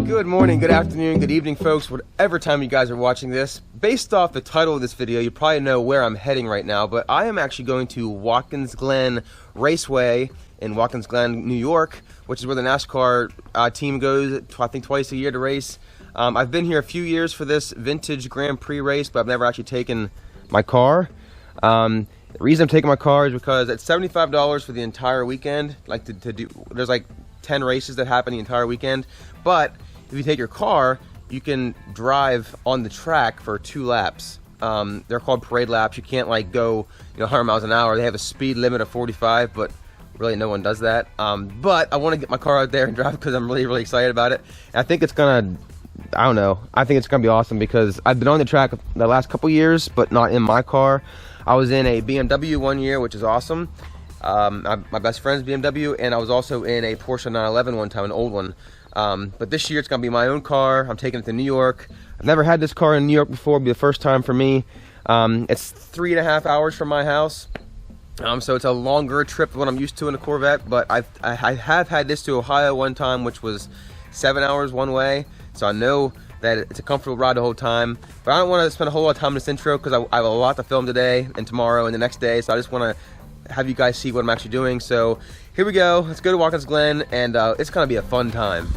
Good morning, good afternoon, good evening, folks, whatever time you guys are watching this. Based off the title of this video, you probably know where I'm heading right now, but I am actually going to Watkins Glen Raceway in Watkins Glen, New York, which is where the NASCAR team goes, I think, twice a year to race. I've been here a few years for this vintage Grand Prix race, but I've never actually taken my car. The reason I'm taking my car is because it's $75 for the entire weekend. Like to do, there's like 10 races that happen the entire weekend, but if you take your car, you can drive on the track for 2 laps. They're called parade laps. You can't like go 100 miles an hour. They have a speed limit of 45, but really no one does that. But I want to get my car out there and drive because I'm really excited about it. And I think it's gonna, I don't know, I think it's gonna be awesome because I've been on the track the last couple years, but not in my car. I was in a BMW one year, which is awesome. My best friend's BMW, and I was also in a Porsche 911 one time, an old one. But this year it's gonna be my own car. I'm taking it to New York. I've never had this car in New York before. It'll be the first time for me. It's 3.5 hours from my house. So it's a longer trip than what I'm used to in a Corvette, but I have had this to Ohio one time, which was 7 hours one way. So I know that it's a comfortable ride the whole time. But I don't want to spend a whole lot of time in this intro because I have a lot to film today and tomorrow and the next day. So I just want to have you guys see what I'm actually doing. So here we go. Let's go to Watkins Glen, and it's gonna be a fun time.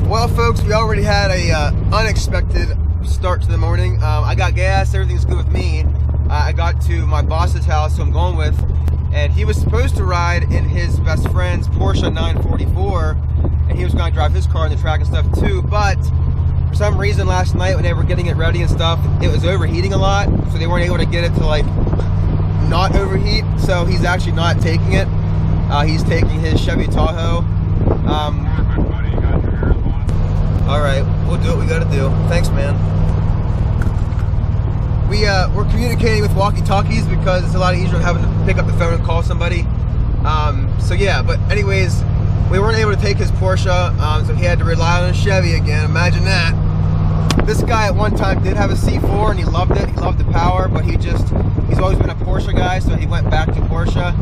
Well, folks, we already had a unexpected start to the morning. I got gas. Everything's good with me. I got to my boss's house, who I'm going with, and he was supposed to ride in his best friend's Porsche 944, and he was going to drive his car on the track and stuff too. But for some reason last night when they were getting it ready and stuff, it was overheating a lot, so they weren't able to get it to like not overheat. So he's actually not taking it. He's taking his Chevy Tahoe. All right, we'll do what we got to do. Thanks, man. We're communicating with walkie-talkies because it's a lot easier than having to pick up the phone and call somebody. So yeah, but anyways, we weren't able to take his Porsche, so he had to rely on his Chevy again. Imagine that. This guy at one time did have a C4 and he loved it. He loved the power, but he's always been a Porsche guy, so he went back to Porsche.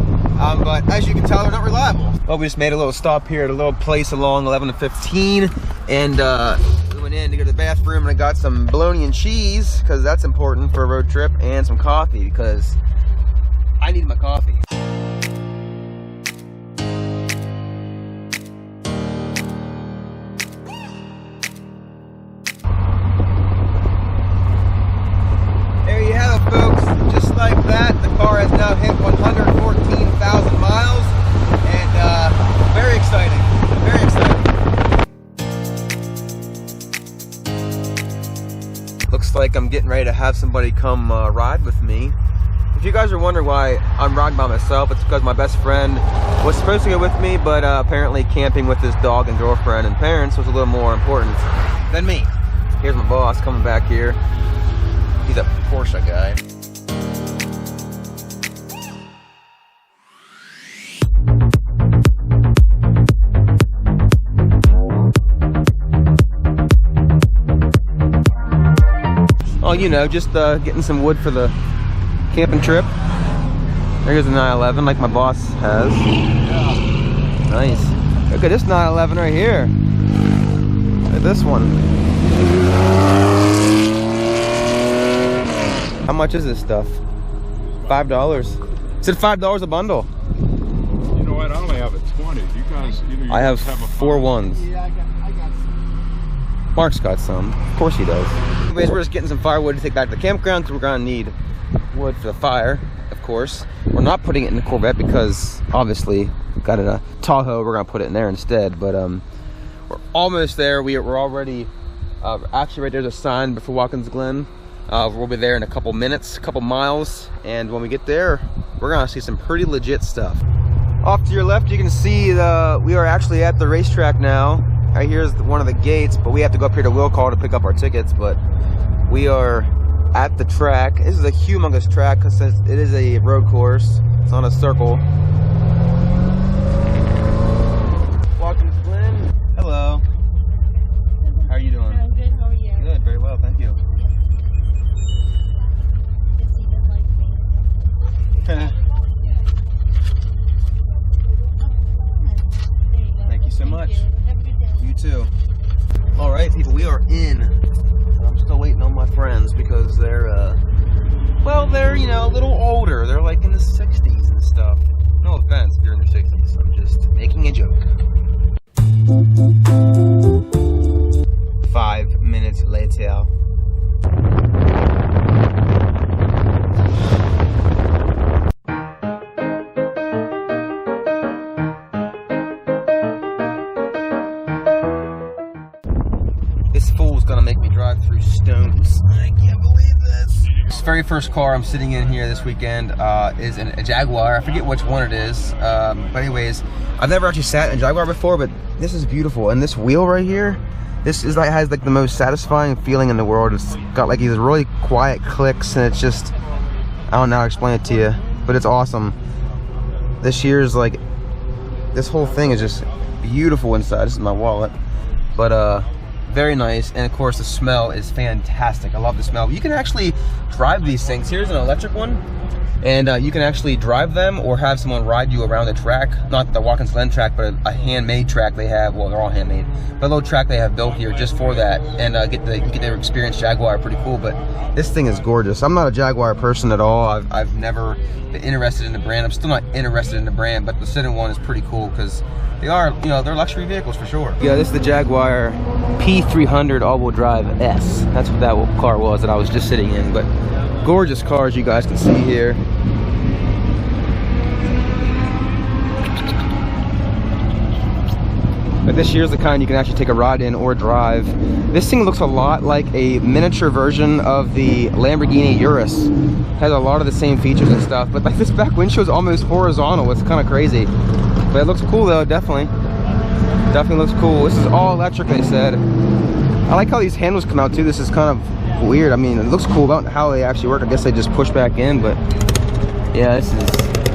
But as you can tell, they're not reliable. Well, we just made a little stop here at a little place along 11 and 15, and we went in to go to the bathroom, and I got some bologna and cheese because that's important for a road trip, and some coffee because I need my coffee. There you have it, folks. Just like that, the car has now hit 114,000 miles, and very exciting. Very exciting. Looks like I'm getting ready to have somebody come ride with me. If you guys are wondering why I'm riding by myself, it's because my best friend was supposed to go with me, but apparently camping with his dog and girlfriend and parents was a little more important than me. Here's my boss coming back here. He's a Porsche guy. Oh, you know, just getting some wood for the camping trip. There's a 911 like my boss has. Yeah. Nice. Look at this 911 right here. Look at this one. How much is this stuff? $5. It said $5 a bundle. You know what? I only have a 20. You guys, I have 4 ones. Yeah, I got some. Mark's got some. Of course he does. Anyways, we're just getting some firewood to take back to the campground because we're gonna need wood for the fire, of course. We're not putting it in the Corvette because obviously we've got a Tahoe. We're gonna put it in there instead. But we're almost there. We're already actually right there's a sign before Watkins Glen. We'll be there in a couple minutes, couple miles, and when we get there, we're gonna see some pretty legit stuff. Off to your left, you can see we are actually at the racetrack now. Right here's one of the gates, but we have to go up here to Will Call to pick up our tickets. But we are at the track. This is a humongous track because it is a road course. It's on a circle. Watkins Glen. Hello. How are you doing? I'm good. How are you? Good. Very well. Thank you. Guess he doesn't like me. Thank you so so much. Have a good day. You too. All right, people, we are in. I'm still waiting on my friends because they're, well, they're, you know, a little older. They're like in the 60s and stuff. No offense if you're in your 60s. I'm just making a joke. 5 minutes later. This fool's gonna make me drive through stones. I can't believe this. This very first car I'm sitting in here this weekend is a Jaguar. I forget which one it is. But anyways, I've never actually sat in a Jaguar before, but this is beautiful. And this wheel right here, this is like has like the most satisfying feeling in the world. It's got like these really quiet clicks, and it's just, I don't know how to explain it to you, but it's awesome. This year's like, this whole thing is just beautiful inside. This is my wallet, but very nice. And of course the smell is fantastic. I love the smell. You can actually drive these things. Here's an electric one, and you can actually drive them or have someone ride you around the track. Not the Watkins Glen track, but a handmade track they have. Well, they're all handmade, but a little track they have built here just for that, and you get to experience Jaguar. Pretty cool. But this thing is gorgeous. I'm not a Jaguar person at all. I've never been interested in the brand. I'm still not interested in the brand, but the Citroen one is pretty cool because they are, you know, they're luxury vehicles for sure. Yeah, this is the Jaguar P300 all-wheel drive S. That's what that car was that I was just sitting in. But gorgeous cars, you guys can see here. But this year's the kind you can actually take a ride in or drive. This thing looks a lot like a miniature version of the Lamborghini Urus. Has a lot of the same features and stuff, but like this back windshield is almost horizontal. It's kind of crazy. But it looks cool though, definitely. Definitely looks cool. This is all electric, they said. I like how these handles come out too. This is kind of weird. I mean, it looks cool. I don't know how they actually work. I guess they just push back in, but yeah, this is,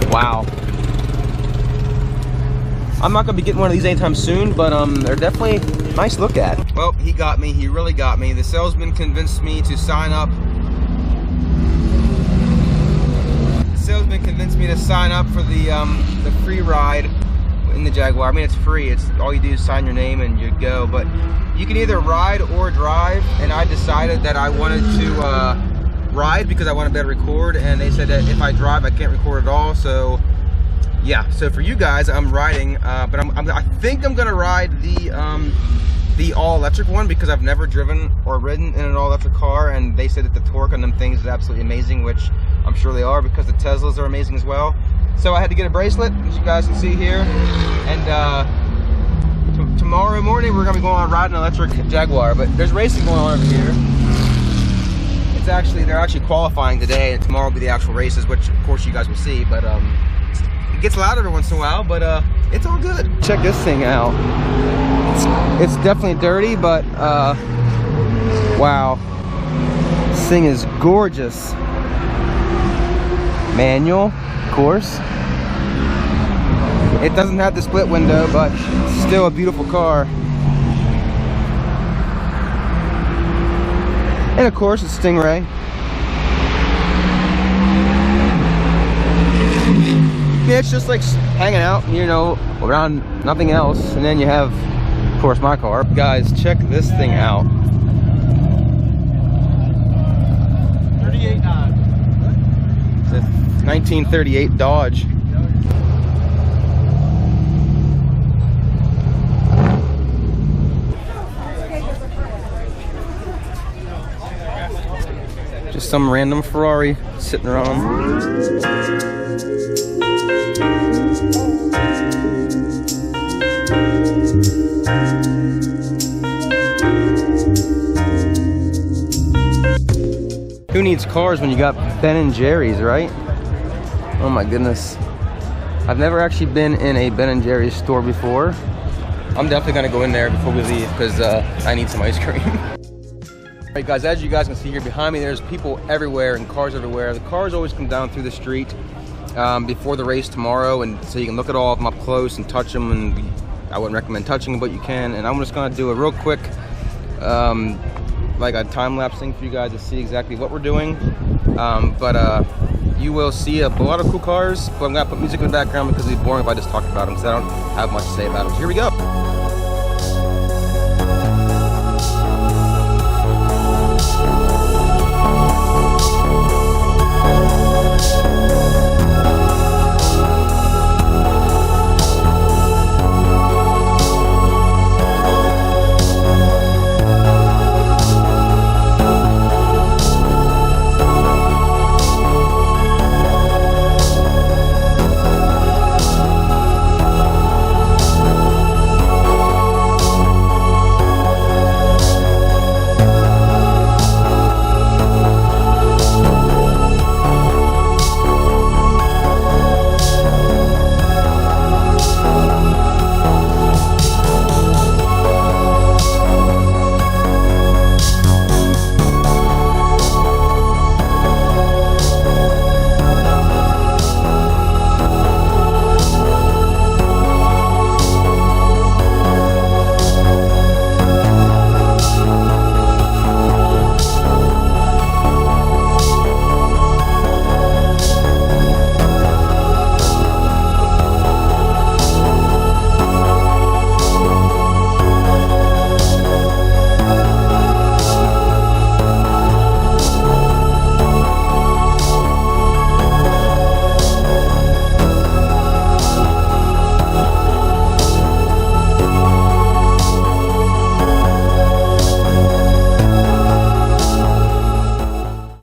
wow. I'm not gonna be getting one of these anytime soon, but they're definitely nice to look at. Well, he got me. He really got me. The salesman convinced me to sign up. The salesman convinced me to sign up for the free ride in the Jaguar. I mean, it's free. It's all you do is sign your name and you go. But you can either ride or drive, and I decided that I wanted to ride because I want to better record. And they said that if I drive, I can't record at all. So yeah, so for you guys, I'm riding, but I think I'm gonna ride the all-electric one because I've never driven or ridden in an all-electric car, and they said that the torque on them things is absolutely amazing, which I'm sure they are because the Teslas are amazing as well. So I had to get a bracelet, as you guys can see here, and tomorrow morning we're gonna be going on riding an electric Jaguar. But there's racing going on over here. It's actually, they're actually qualifying today, and tomorrow will be the actual races, which of course you guys will see. But it gets loud every once in a while, but it's all good. Check this thing out. It's definitely dirty, but wow, this thing is gorgeous. Manual, of course. It doesn't have the split window, but still a beautiful car. And of course, it's Stingray. It's just like hanging out, you know, around nothing else. And then you have, of course, my car. Guys, check this thing out. 38 Dodge. It's a 1938 Dodge. Just some random Ferrari sitting around. Who needs cars when you got Ben & Jerry's, right? Oh my goodness. I've never actually been in a Ben & Jerry's store before. I'm definitely gonna go in there before we leave because I need some ice cream. All right guys, as you guys can see here behind me, there's people everywhere and cars everywhere. The cars always come down through the street before the race tomorrow, and so you can look at all of them up close and touch them, and I wouldn't recommend touching them, but you can. And I'm just gonna do a real quick like a time-lapse thing for you guys to see exactly what we're doing. You will see a lot of cool cars, but I'm gonna put music in the background because it'd be boring if I just talked about them because I don't have much to say about them. So here we go.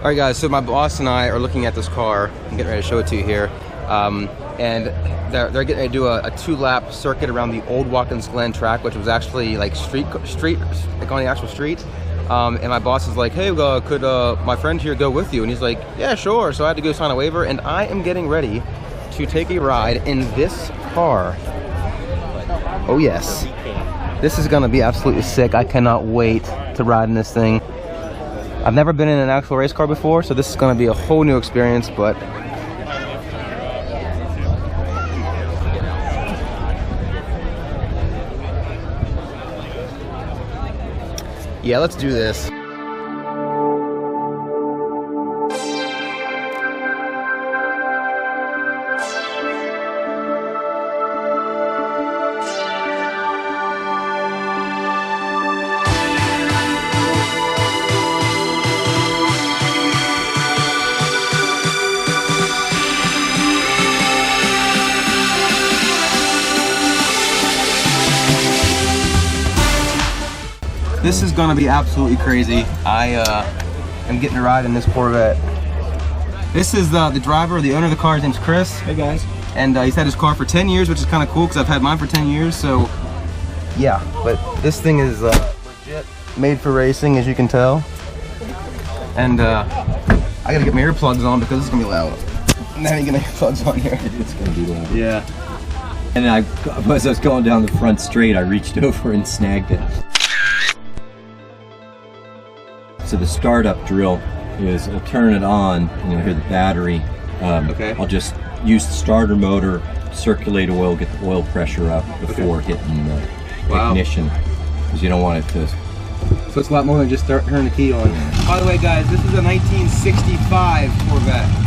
All right, guys, so my boss and I are looking at this car. I'm getting ready to show it to you here. And they're getting ready to do a 2-lap circuit around the old Watkins Glen track, which was actually like street, like on the actual street. And my boss is like, hey, could my friend here go with you? And he's like, yeah, sure. So I had to go sign a waiver, and I am getting ready to take a ride in this car. Oh, yes. This is gonna be absolutely sick. I cannot wait to ride in this thing. I've never been in an actual race car before, so this is gonna be a whole new experience, but yeah, let's do this. This is gonna be absolutely crazy. I am getting a ride in this Corvette. This is the driver, the owner of the car. His name's Chris. Hey guys. And he's had his car for 10 years, which is kind of cool because I've had mine for 10 years. So yeah, but this thing is legit made for racing, as you can tell. And I gotta get my earplugs on because it's gonna be loud. Now you get my earplugs on here. It's gonna be loud. Yeah. And as I was going down the front straight, I reached over and snagged it. So the startup drill is I'll turn it on and you'll hear the battery. Okay. I'll just use the starter motor, circulate oil, get the oil pressure up before hitting the ignition, because you don't want it to. So it's a lot more than just turning the key on. By the way, guys, this is a 1965 Corvette.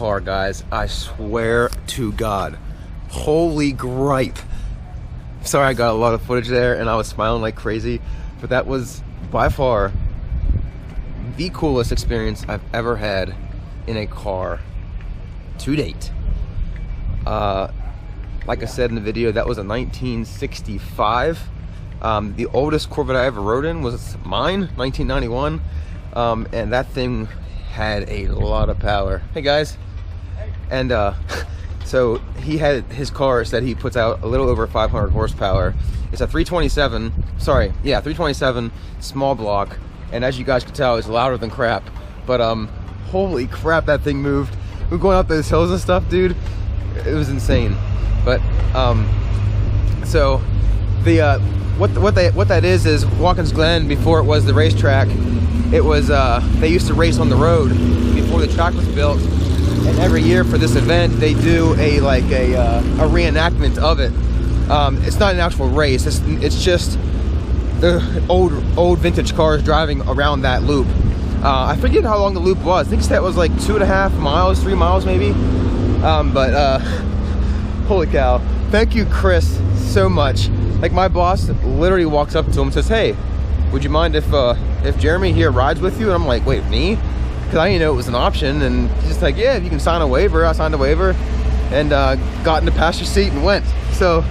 car, guys. I swear to God. Holy gripe. Sorry I got a lot of footage there and I was smiling like crazy, but that was by far the coolest experience I've ever had in a car to date. Like I said in the video, that was a 1965. The oldest Corvette I ever rode in was mine, 1991, and that thing had a lot of power. Hey guys. And so he had, his car said he puts out a little over 500 horsepower. It's a 327, sorry, yeah, 327 small block, and as you guys can tell, it's louder than crap. But holy crap, that thing moved. We're going up those hills and stuff, dude. It was insane. But so the what that is Watkins Glen, before it was the racetrack, it was they used to race on the road before the track was built. And every year for this event, they do a reenactment of it. It's not an actual race. It's just the old vintage cars driving around that loop. I forget how long the loop was. I think that was like 2.5 miles, 3 miles maybe. Holy cow! Thank you, Chris, so much. Like, my boss literally walks up to him and says, "Hey, would you mind if Jeremy here rides with you?" And I'm like, "Wait, me?" Because I didn't know it was an option. And he's just like, "Yeah, if you can sign a waiver." I signed a waiver and got in the passenger seat and went. So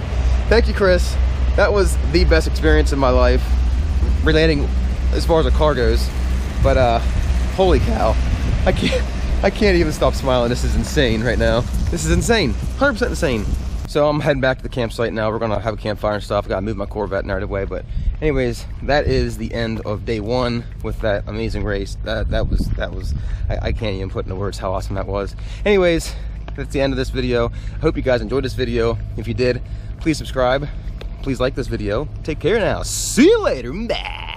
thank you, Chris. That was the best experience in my life, relating as far as a car goes. But holy cow, I can't even stop smiling. This is insane right now. This is insane, 100% insane. So I'm heading back to the campsite now. We're gonna have a campfire and stuff. I gotta move my Corvette right away. But anyways, that is the end of day one with that amazing race. That was I can't even put into words how awesome that was. Anyways, that's the end of this video. I hope you guys enjoyed this video. If you did, please subscribe. Please like this video. Take care now. See you later. Bye.